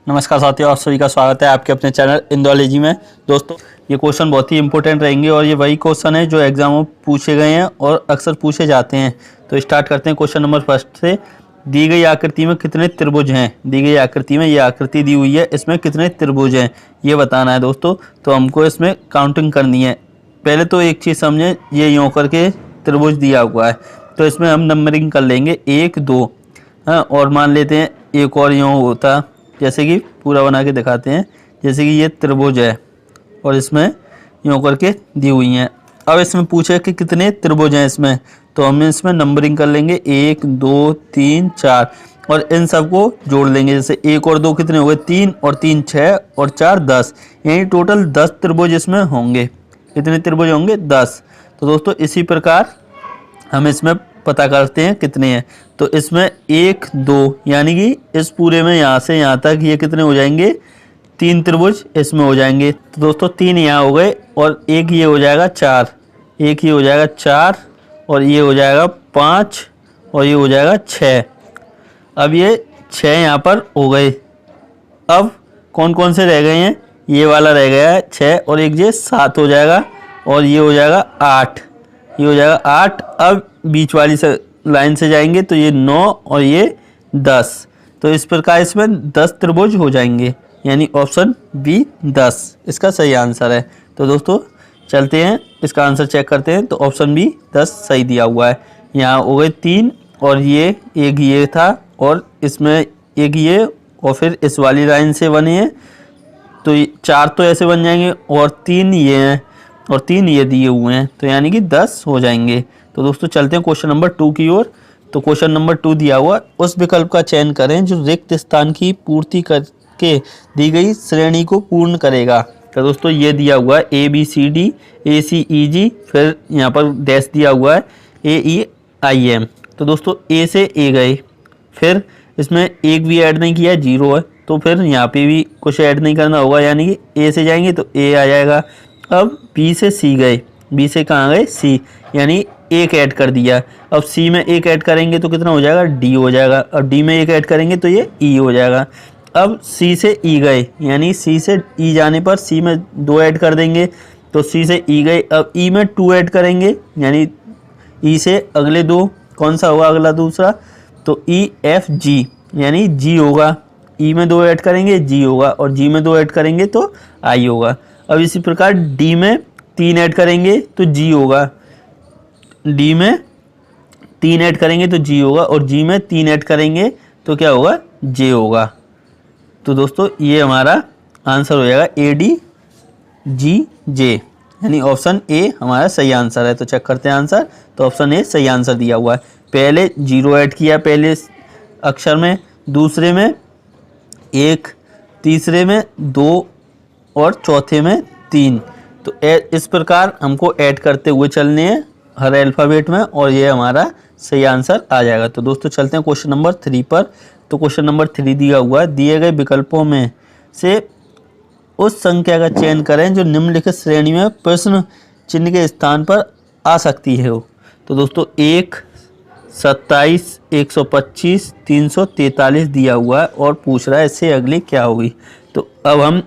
नमस्कार साथियों, आप सभी का स्वागत है आपके अपने चैनल इंदौलॉजी में। दोस्तों, ये क्वेश्चन बहुत ही इंपॉर्टेंट रहेंगे और ये वही क्वेश्चन है जो एग्जाम में पूछे गए हैं और अक्सर पूछे जाते हैं। तो स्टार्ट करते हैं क्वेश्चन नंबर फर्स्ट से। दी गई आकृति में कितने त्रिभुज हैं? दी गई आकृति में ये आकृति दी हुई है, इसमें कितने त्रिभुज हैं ये बताना है दोस्तों। तो हमको इसमें काउंटिंग करनी है। पहले तो एक चीज़ समझें, ये यूँ करके त्रिभुज दिया हुआ है तो इसमें हम नंबरिंग कर लेंगे 1 2। हाँ, और मान लेते हैं एक और यूँ होता, जैसे कि पूरा बना के दिखाते हैं। जैसे कि ये त्रिभुज है और इसमें यूँ करके दी हुई हैं। अब इसमें पूछे कि कितने त्रिभुज हैं इसमें, तो हम इसमें नंबरिंग कर लेंगे 1 2 3 4 और इन सबको जोड़ लेंगे। जैसे 1 और 2 कितने हो गए? 3 और 3 6 और 4 10, यानी टोटल 10 त्रिभुज इसमें होंगे। कितने त्रिभुज होंगे? 10। तो दोस्तों इसी प्रकार हम इसमें पता करते हैं कितने हैं। तो इसमें 1 2 यानी कि इस पूरे में यहाँ से यहाँ तक ये कितने हो जाएंगे? 3 त्रिभुज इसमें हो जाएंगे। तो दोस्तों 3 यहाँ हो गए और एक ये हो जाएगा 4, एक ये हो जाएगा 4 और ये हो जाएगा 5 और ये हो जाएगा 6। अब ये 6 यहाँ पर हो गए। अब कौन कौन से रह गए हैं? ये वाला रह गया है 6 और एक ये 7 हो जाएगा और ये हो जाएगा 8, ये हो जाएगा 8। अब बीच वाली से लाइन से जाएंगे तो ये 9 और ये 10। तो इस प्रकार इसमें 10 त्रिभुज हो जाएंगे, यानी ऑप्शन बी 10 इसका सही आंसर है। तो दोस्तों चलते हैं इसका आंसर चेक करते हैं। तो ऑप्शन बी 10 सही दिया हुआ है। यहाँ हो गए 3 और ये एक ये था और इसमें एक ये और फिर इस वाली लाइन से बने हैं तो 4 तो ऐसे बन जाएंगे और 3 ये हैं और 3 ये दिए हुए हैं, तो यानी कि 10 हो जाएंगे। तो दोस्तों चलते हैं क्वेश्चन नंबर 2 की ओर। तो क्वेश्चन नंबर 2 दिया हुआ, उस विकल्प का चयन करें जो रिक्त स्थान की पूर्ति करके दी गई श्रेणी को पूर्ण करेगा। तो दोस्तों ये दिया हुआ है ABCD ACEG, फिर यहाँ पर डैश दिया हुआ है AEIM। तो दोस्तों ए से ए गए, फिर इसमें एक भी ऐड नहीं किया है, 0 है, तो फिर यहाँ पे भी कुछ ऐड नहीं करना होगा, यानी कि ए से जाएंगे तो ए आ जाएगा। अब बी से सी गए, बी से कहाँ गए? सी, यानी एक ऐड कर दिया। अब सी में एक ऐड करेंगे तो कितना हो जाएगा? डी हो जाएगा। अब डी में एक ऐड करेंगे तो ये ई हो जाएगा। अब सी से ई गए, यानी सी से ई जाने पर सी में 2 ऐड कर देंगे तो सी से ई गए। अब ई में 2 ऐड करेंगे, यानी ई से अगले 2 कौन सा होगा? अगला दूसरा तो EFG, यानी जी होगा। ई में 2 ऐड करेंगे जी होगा और जी में 2 ऐड करेंगे तो आई होगा। अब इसी प्रकार डी में 3 ऐड करेंगे तो जी होगा, डी में 3 ऐड करेंगे तो जी होगा और जी में 3 ऐड करेंगे तो क्या होगा? जे होगा। तो दोस्तों ये हमारा आंसर हो जाएगा ADGJ, यानी ऑप्शन ए हमारा सही आंसर है। तो चेक करते हैं आंसर। तो ऑप्शन ए सही आंसर दिया हुआ है। पहले 0 ऐड किया पहले अक्षर में, दूसरे में 1, तीसरे में 2 और चौथे में 3। तो इस प्रकार हमको ऐड करते हुए चलने हैं हर अल्फ़ाबेट में और ये हमारा सही आंसर आ जाएगा। तो दोस्तों चलते हैं क्वेश्चन नंबर 3 पर। तो क्वेश्चन नंबर 3 दिया हुआ है, दिए गए विकल्पों में से उस संख्या का चयन करें जो निम्नलिखित श्रेणी में प्रश्न चिन्ह के स्थान पर आ सकती है। तो दोस्तों 1 27 125 343 दिया हुआ है और पूछ रहा है इससे अगली क्या होगी। तो अब हम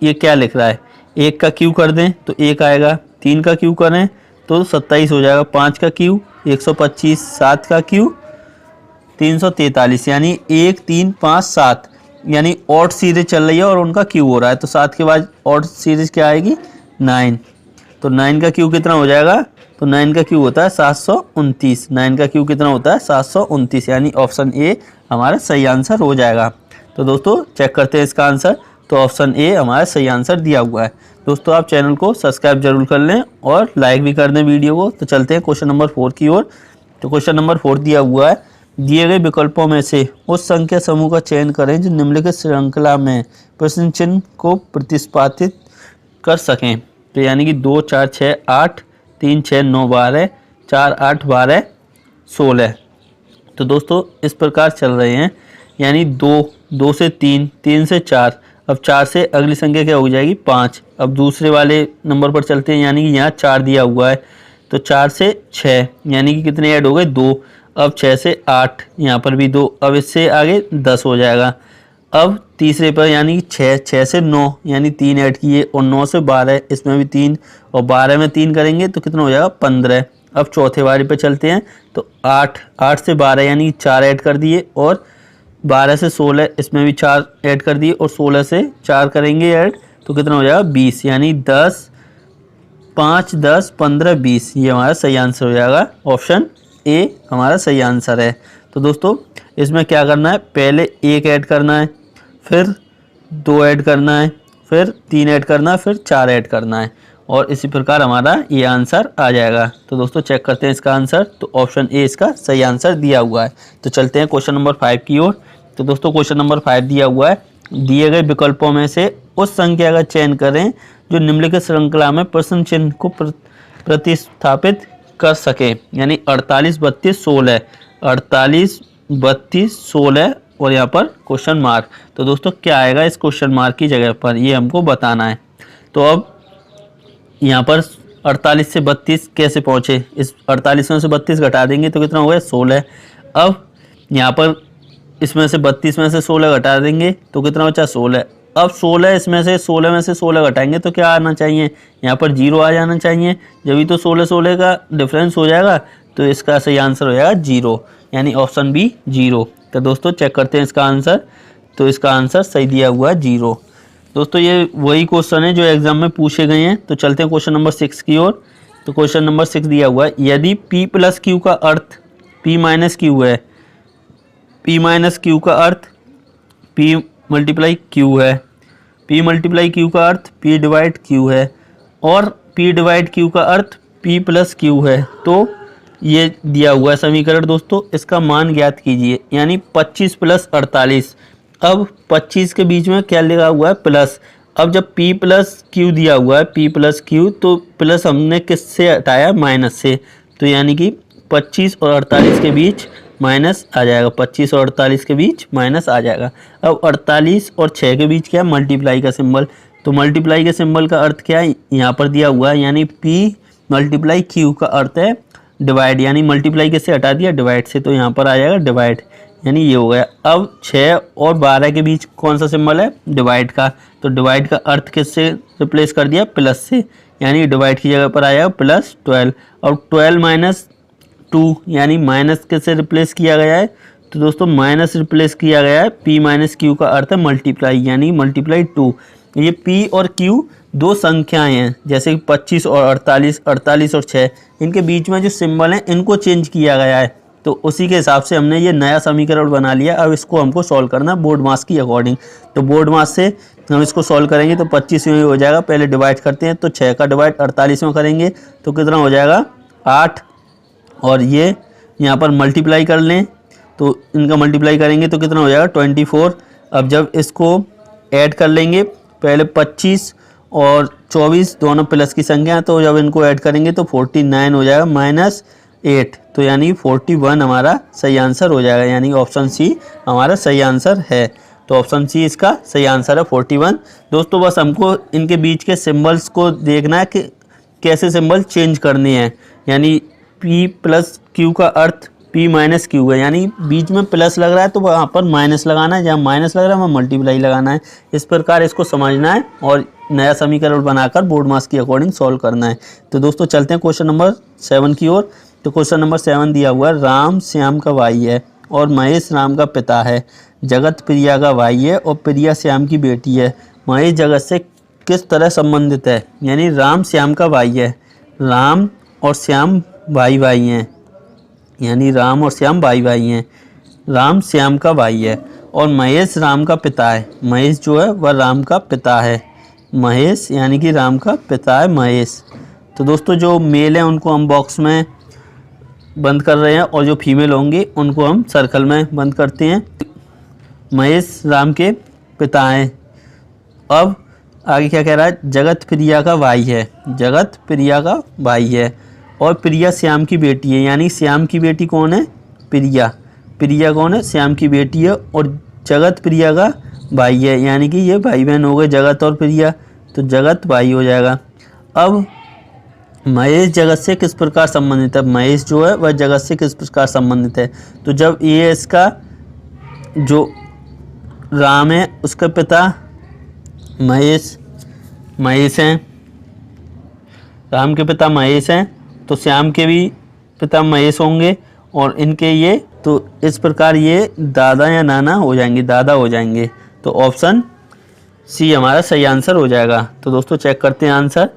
ये क्या लिख रहा है? 1 का क्यू कर दें तो 1 आएगा, 3 का क्यू करें तो 27 हो जाएगा, 5 का क्यू 125, 7 का क्यू 343, यानी 1 3 5 7, यानी ऑड सीरीज चल रही है और उनका क्यू हो रहा है। तो 7 के बाद ऑड सीरीज क्या आएगी? 9। तो 9 का क्यू कितना हो जाएगा? तो 9 का क्यू होता है 729। 9 का क्यू कितना होता है? 729, यानी ऑप्शन ए हमारा सही आंसर हो जाएगा। तो दोस्तों चेक करते हैं इसका आंसर। तो ऑप्शन ए हमारा सही आंसर दिया हुआ है। दोस्तों आप चैनल को सब्सक्राइब जरूर कर लें और लाइक भी कर दें वीडियो को। तो चलते हैं क्वेश्चन नंबर 4 की ओर। तो क्वेश्चन नंबर 4 दिया हुआ है, दिए गए विकल्पों में से उस संख्या समूह का चयन करें जो निम्नलिखित श्रृंखला में प्रश्न चिन्ह को प्रतिस्थापित कर सकें। तो यानी कि 2 4 6 8 3 6 9 12 4 8 12 16। तो दोस्तों इस प्रकार चल रहे हैं, यानी 2 2 से 3 3 से 4, अब 4 से अगली संख्या क्या हो जाएगी? 5। अब दूसरे वाले नंबर पर चलते हैं, यानी कि यहाँ 4 दिया हुआ है तो 4 से 6, यानी कि कितने ऐड हो गए? 2। अब 6 से 8, यहाँ पर भी 2। अब इससे आगे 10 हो जाएगा। अब तीसरे पर यानी 6 से 9 यानी 3 ऐड किए और 9 से 12 इसमें भी 3 और 12 में 3 करेंगे तो कितना हो जाएगा 15। अब चौथे बारी पे चलते हैं तो 8 से 12 यानी 4 ऐड कर दिए और 12 से 16 इसमें भी 4 ऐड कर दिए और 16 से 4 करेंगे ऐड तो कितना हो जाएगा 20 यानी 10 5 10 15 20 ये हमारा सही आंसर हो जाएगा। ऑप्शन ए हमारा सही आंसर है। तो दोस्तों इसमें क्या करना है, पहले 1 ऐड करना है, फिर 2 ऐड करना है, फिर 3 ऐड करना है, फिर 4 ऐड करना है और इसी प्रकार हमारा ये आंसर आ जाएगा। तो दोस्तों चेक करते हैं इसका आंसर। तो ऑप्शन ए इसका सही आंसर दिया हुआ है। तो चलते हैं क्वेश्चन नंबर 5 की ओर। तो दोस्तों क्वेश्चन नंबर 5 दिया हुआ है, दिए गए विकल्पों में से उस संख्या का चयन करें जो निम्नलिखित श्रृंखला में प्रश्न चिन्ह को प्रतिस्थापित कर सके। यानी 48 32 16, 48 32 16 और यहाँ पर क्वेश्चन मार्क। तो दोस्तों क्या आएगा इस क्वेश्चन मार्क की जगह पर, ये हमको बताना है। तो अब यहाँ पर 48 से 32 कैसे पहुँचे, इस 48 में से 32 घटा देंगे तो कितना हो गया 16। अब यहाँ पर इसमें से 32 में से 16 घटा देंगे तो कितना बचा 16। अब 16 इसमें से 16 में से 16 घटाएंगे तो क्या आना चाहिए, यहाँ पर 0 आ जाना चाहिए। जब भी तो 16 16 का डिफरेंस हो जाएगा तो इसका सही आंसर हो जाएगा 0 यानी ऑप्शन बी 0। तो दोस्तों चेक करते हैं इसका आंसर। तो इसका आंसर सही दिया हुआ है 0। दोस्तों ये वही क्वेश्चन है जो एग्जाम में पूछे गए हैं। तो चलते हैं क्वेश्चन नंबर 6 की ओर। तो क्वेश्चन नंबर 6 दिया हुआ है, यदि p प्लस क्यू का अर्थ p माइनस क्यू है, p माइनस क्यू का अर्थ p मल्टीप्लाई क्यू है, p मल्टीप्लाई क्यू का अर्थ p डिवाइड क्यू है और p डिवाइड क्यू का अर्थ p प्लस क्यू है, तो ये दिया हुआ है समीकरण। दोस्तों इसका मान ज्ञात कीजिए। यानी 25 प्लस 48। अब 25 के बीच में क्या लिखा हुआ है प्लस। अब जब p प्लस क्यू दिया हुआ है p प्लस क्यू, तो प्लस हमने किससे हटाया माइनस से, तो यानी कि 25 और 48 के बीच माइनस आ जाएगा, 25 और 48 के बीच माइनस आ जाएगा। अब 48 और 6 के बीच क्या है मल्टीप्लाई का सिंबल। तो मल्टीप्लाई के सिंबल का अर्थ क्या है, यहाँ पर दिया हुआ है यानी p मल्टीप्लाई क्यू का अर्थ है डिवाइड, यानी मल्टीप्लाई किससे हटा दिया डिवाइड से, तो यहाँ पर आ जाएगा डिवाइड यानी ये हो गया। अब 6 और 12 के बीच कौन सा सिंबल है डिवाइड का, तो डिवाइड का अर्थ किससे रिप्लेस कर दिया प्लस से, यानी डिवाइड की जगह पर आएगा प्लस 12। और 12 माइनस 2 यानी माइनस किससे रिप्लेस किया गया है, तो दोस्तों माइनस रिप्लेस किया गया है p माइनस क्यू का अर्थ है मल्टीप्लाई यानी मल्टीप्लाई 2। ये p और q दो संख्याएं हैं, जैसे कि 25 और 48, 48 और 6, इनके बीच में जो सिंबल हैं इनको चेंज किया गया है। तो उसी के हिसाब से हमने ये नया समीकरण बना लिया। अब इसको हमको सॉल्व करना है बोर्ड मास की अकॉर्डिंग। तो बोर्ड मास से हम इसको सॉल्व करेंगे तो 25 में हो जाएगा। पहले डिवाइड करते हैं तो 6 का डिवाइड 48 में करेंगे तो कितना हो जाएगा 8, और ये यहाँ पर मल्टीप्लाई कर लें तो इनका मल्टीप्लाई करेंगे तो कितना हो जाएगा 24। अब जब इसको ऐड कर लेंगे, पहले 25 और 24 दोनों प्लस की संख्या है, तो जब इनको ऐड करेंगे तो 49 हो जाएगा माइनस 8, तो यानी 41 हमारा सही आंसर हो जाएगा। यानी ऑप्शन सी हमारा सही आंसर है। तो ऑप्शन सी इसका सही आंसर है 41। दोस्तों बस हमको इनके बीच के सिंबल्स को देखना है कि कैसे सिंबल चेंज करने हैं। यानी p प्लस क्यू का अर्थ p माइनस क्यू है, यानी बीच में प्लस लग रहा है तो वहाँ पर माइनस लगाना है, जहाँ माइनस लग रहा है वहाँ मल्टीप्लाई लगाना है। इस प्रकार इसको समझना है और नया समीकरण बनाकर बोर्ड मास की अकॉर्डिंग सॉल्व करना है। तो दोस्तों चलते हैं क्वेश्चन नंबर 7 की ओर। तो क्वेश्चन नंबर 7 दिया हुआ है, राम श्याम का भाई है और महेश राम का पिता है, जगत प्रिया का भाई है और प्रिया श्याम की बेटी है। महेश जगत से किस तरह संबंधित है। यानी राम श्याम का भाई है, राम और श्याम भाई भाई हैं, यानी राम और श्याम भाई भाई हैं, राम श्याम का भाई है और महेश राम का पिता है। महेश जो है वह राम का पिता है, महेश यानी कि राम का पिता है महेश। तो दोस्तों जो मेल हैं उनको हम बॉक्स में बंद कर रहे हैं और जो फीमेल होंगे उनको हम सर्कल में बंद करते हैं। महेश राम के पिता हैं। अब आगे क्या कह रहा है, जगत प्रिया का भाई है, जगत प्रिया का भाई है और प्रिया श्याम की बेटी है। यानी श्याम की बेटी कौन है प्रिया, प्रिया कौन है श्याम की बेटी है और जगत प्रिया का भाई है, यानी कि ये भाई बहन हो गए जगत और प्रिया, तो जगत भाई हो जाएगा। अब महेश जगत से किस प्रकार संबंधित है, महेश जो है वह जगत से किस प्रकार संबंधित है। तो जब ये इसका जो राम है, उसके पिता महेश हैं। राम के पिता महेश हैं, तो श्याम के भी पिता महेश होंगे और इनके ये, तो इस प्रकार ये दादा या नाना हो जाएंगे, दादा हो जाएंगे। तो ऑप्शन सी हमारा सही आंसर हो जाएगा। तो दोस्तों चेक करते हैं आंसर।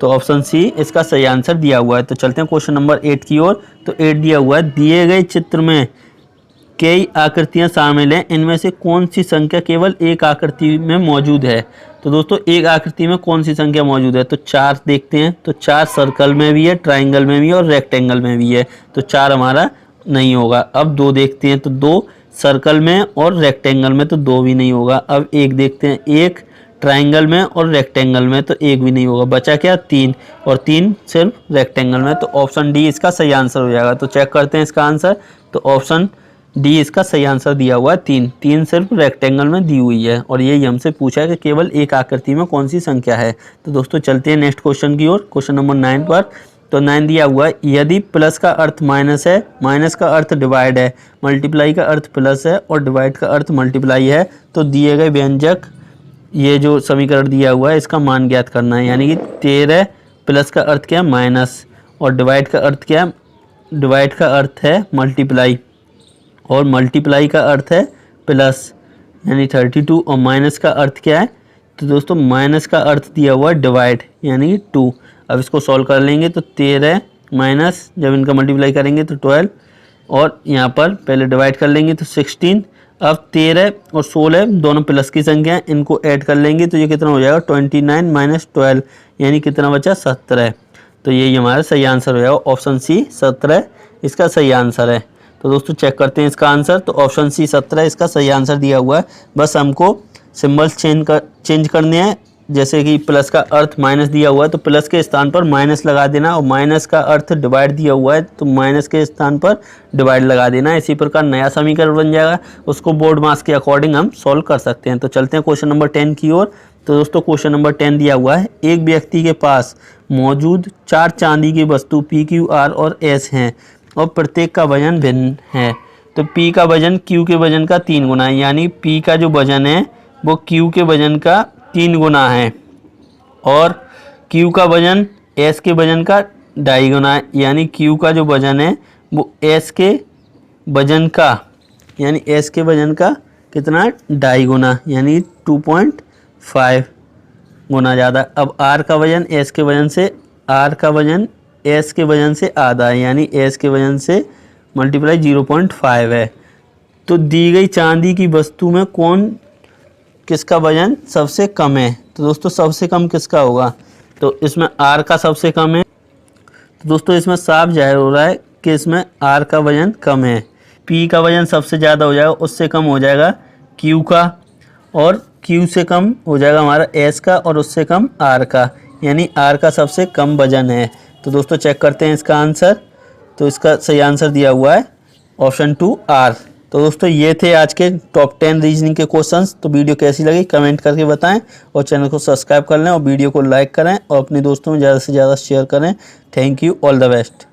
तो ऑप्शन सी इसका सही आंसर दिया हुआ है। तो चलते हैं क्वेश्चन नंबर 8 की ओर। तो 8 दिया हुआ है, दिए गए चित्र में कई आकृतियां शामिल हैं, इनमें से कौन सी संख्या केवल एक आकृति में मौजूद है। तो दोस्तों एक आकृति में कौन सी संख्या मौजूद है, तो 4 देखते हैं। तो 4 सर्कल में भी है, ट्राइंगल में भी है और रेक्टेंगल में भी है। तो 4 हमारा नहीं होगा। अब 2 देखते हैं, तो 2 सर्कल में और रेक्टेंगल में, तो 2 भी नहीं होगा। अब 1 देखते हैं, 1 ट्राइंगल में और रेक्टेंगल में, तो 1 भी नहीं होगा। बचा क्या, 3, और 3 सिर्फ रेक्टेंगल में। तो ऑप्शन डी इसका सही आंसर हो जाएगा। तो चेक करते हैं इसका आंसर। तो ऑप्शन डी इसका सही आंसर दिया हुआ है, 3 सिर्फ रेक्टेंगल में दी हुई है। और यही हमसे पूछा है कि केवल एक आकृति में कौन सी संख्या है। तो दोस्तों चलते हैं नेक्स्ट क्वेश्चन की ओर, क्वेश्चन नंबर 9 पर। तो 9 दिया हुआ है, यदि प्लस का अर्थ माइनस है, माइनस का अर्थ डिवाइड है, मल्टीप्लाई का अर्थ प्लस है और डिवाइड का अर्थ मल्टीप्लाई है, तो दिए गए व्यंजक, ये जो समीकरण दिया हुआ है इसका मान ज्ञात करना है। यानी कि 13 प्लस का अर्थ क्या है, माइनस, और डिवाइड का अर्थ क्या है, डिवाइड का अर्थ है मल्टीप्लाई, और मल्टीप्लाई का अर्थ है प्लस, यानी 32, और माइनस का अर्थ क्या है, तो दोस्तों माइनस का अर्थ दिया हुआ है डिवाइड, यानी कि 2। अब इसको सॉल्व कर लेंगे, तो 13 माइनस, जब इनका मल्टीप्लाई करेंगे तो 12, और यहाँ पर पहले डिवाइड कर लेंगे तो 16। अब 13 और 16 दोनों प्लस की संख्या है, इनको ऐड कर लेंगे तो ये कितना हो जाएगा, 29 माइनस 12, यानी कितना बचा, 17। तो यही हमारा सही आंसर हो जाएगा, ऑप्शन सी 17 इसका सही आंसर है। तो दोस्तों चेक करते हैं इसका आंसर। तो ऑप्शन सी 17 इसका सही आंसर दिया हुआ है। बस हमको सिंबल्स चेंज करने हैं। जैसे कि प्लस का अर्थ माइनस दिया हुआ है, तो प्लस के स्थान पर माइनस लगा देना, और माइनस का अर्थ डिवाइड दिया हुआ है तो माइनस के स्थान पर डिवाइड लगा देना। इसी प्रकार नया समीकरण बन जाएगा, उसको बोर्ड मार्क्स के अकॉर्डिंग हम सॉल्व कर सकते हैं। तो चलते हैं क्वेश्चन नंबर 10 की ओर। तो दोस्तों क्वेश्चन नंबर 10 दिया हुआ है, एक व्यक्ति के पास मौजूद 4 चांदी की वस्तु पी, क्यू, आर और एस हैं और प्रत्येक का वजन भिन्न है। तो P का वजन Q के वजन का 3 गुना है, यानी P का जो वजन है वो Q के वजन का 3 गुना है, और Q का वजन S के वजन का 2.5 गुना है, यानी Q का जो वजन है वो S के वजन का, यानी S के वजन का कितना, 2.5 गुना, यानी 2.5 गुना ज़्यादा। अब R का वजन S के वजन से, R का वजन S के वजन से आधा है, यानी S के वजन से मल्टीप्लाई 0.5 है। तो दी गई चांदी की वस्तु में किसका वजन सबसे कम है। तो दोस्तों सबसे कम किसका होगा, तो इसमें R का सबसे कम है। तो दोस्तों इसमें साफ जाहिर हो रहा है कि इसमें R का वजन कम है। P का वजन सबसे ज़्यादा हो जाएगा, उससे कम हो जाएगा Q का, और Q से कम हो जाएगा हमारा S का, और उससे कम R का, यानी R का सबसे कम वजन है। तो दोस्तों चेक करते हैं इसका आंसर। तो इसका सही आंसर दिया हुआ है ऑप्शन 2 R। तो दोस्तों ये थे आज के टॉप 10 रीजनिंग के क्वेश्चंस। तो वीडियो कैसी लगी कमेंट करके बताएं, और चैनल को सब्सक्राइब कर लें और वीडियो को लाइक करें और अपने दोस्तों में ज़्यादा से ज़्यादा शेयर करें। Thank you, all the best.